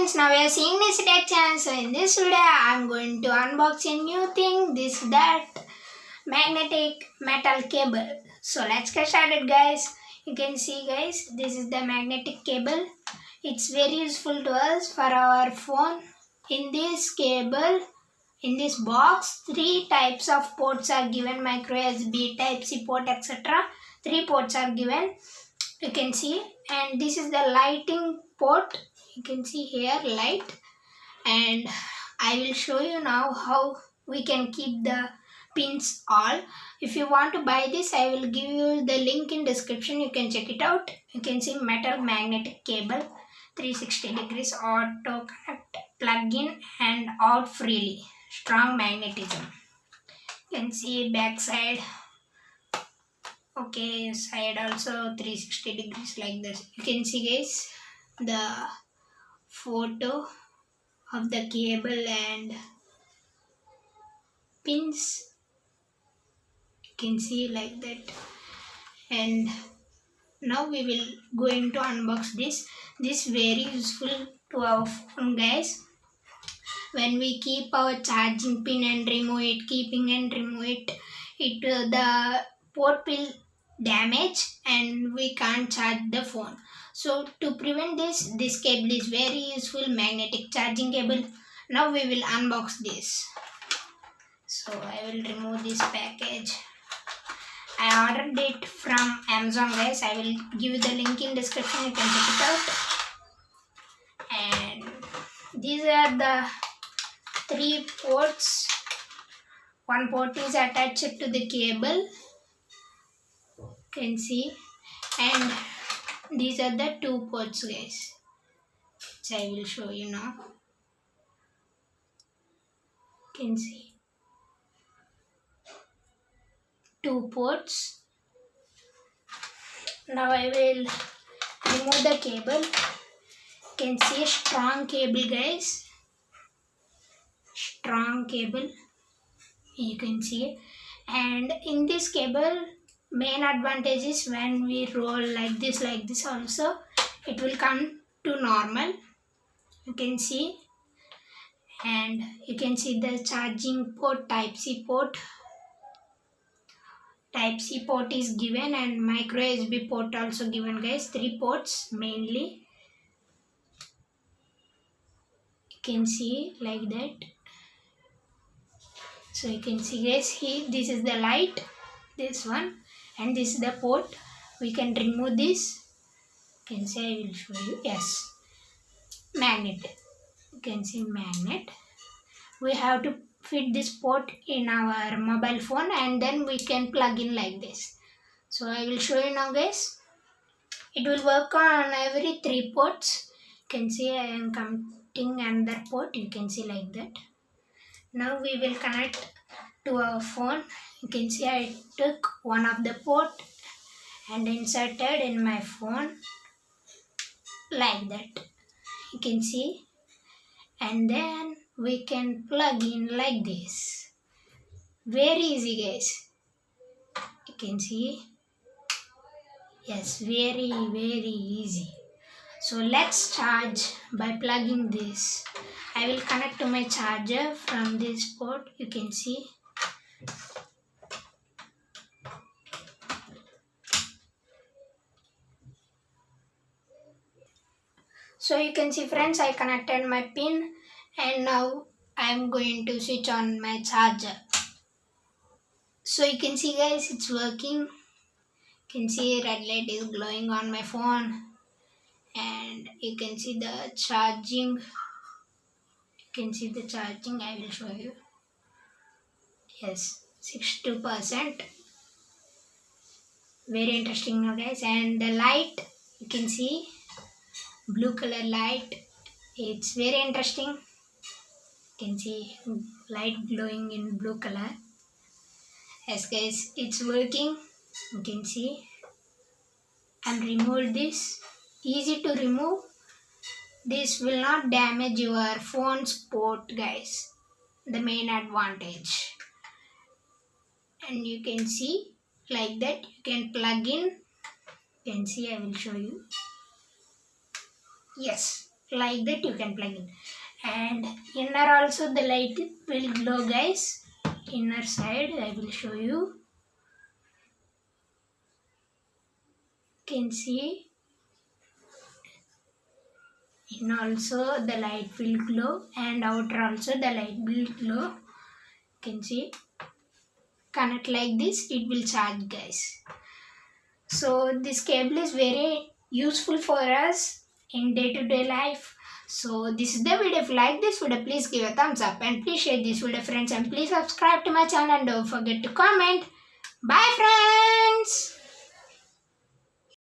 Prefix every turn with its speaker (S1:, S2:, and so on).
S1: friends, now we are seeing this tech channel. So in this video I'm going to unbox a new thing, this that magnetic metal cable. So let's get started guys. You can see guys, this is the magnetic cable. It's very useful to us for our phone. In this cable, in this box, 3 types of ports are given, micro USB, type C port, etc. 3 ports are given, you can see, and this is the lighting port. You can see here light, and I will show you now how we can keep the pins all. If you want to buy this, I will give you the link in description. You can check it out. You can see metal magnetic cable, 360 degrees auto connect, plug in and out freely, strong magnetism. You can see back side, okay, side also 360 degrees like this. You can see guys the photo of the cable and pins. You can see like that. And now we will going to unbox this. This very useful to our phone guys. When we keep our charging pin and remove it, keeping and remove it, the port will damage and we can't charge the phone. So to prevent this cable is very useful, magnetic charging cable. Now we will unbox this. So I will remove this package. I ordered it from Amazon guys. I will give you the link in description. You can check it out. And these are the 3 ports. One port is attached to the cable. You can see. And these are the 2 ports guys, which I will show you now. You can see 2 ports. Now I will remove the cable. You can see strong cable guys, strong cable, you can see. And in this cable, main advantage is when we roll like this also, it will come to normal. You can see. And you can see the charging port, type C port. Type C port is given and micro USB port also given guys. 3 ports mainly. You can see like that. So you can see guys, here this is the light, this one, and this is the port. We can remove this. You can see, I will show you. Yes, magnet. You can see magnet. We have to fit this port in our mobile phone and then we can plug in like this. So I will show you now guys. It will work on every 3 ports. You can see I am connecting another port. You can see like that. Now we will connect to our phone. You can see I took one of the port and inserted in my phone like that. You can see. And then we can plug in like this. Very easy guys. You can see. Yes, very easy. So let's charge by plugging this. I will connect to my charger from this port. You can see. So you can see friends, I connected my pin and now I am going to switch on my charger. So you can see guys, it's working. You can see red light is glowing on my phone and you can see the charging. You can see the charging, I will show you. Yes, 62%. Very interesting now guys. And the light, you can see blue color light. It's very interesting. You can see light glowing in blue color. Yes guys, it's working. You can see. And remove this. Easy to remove. This will not damage your phone's port guys. The main advantage. And you can see like that. You can plug in. You can see, I will show you. Yes, like that you can plug in. And inner also the light will glow, guys. Inner side I will show you. Can see in also the light will glow, and outer also the light will glow. Can see, connect like this, it will charge, guys. So this cable is very useful for us in day-to-day life. So this is the video. If you like this video, please give a thumbs up and please share this video, friends, and please subscribe to my channel and don't forget to comment. Bye, friends.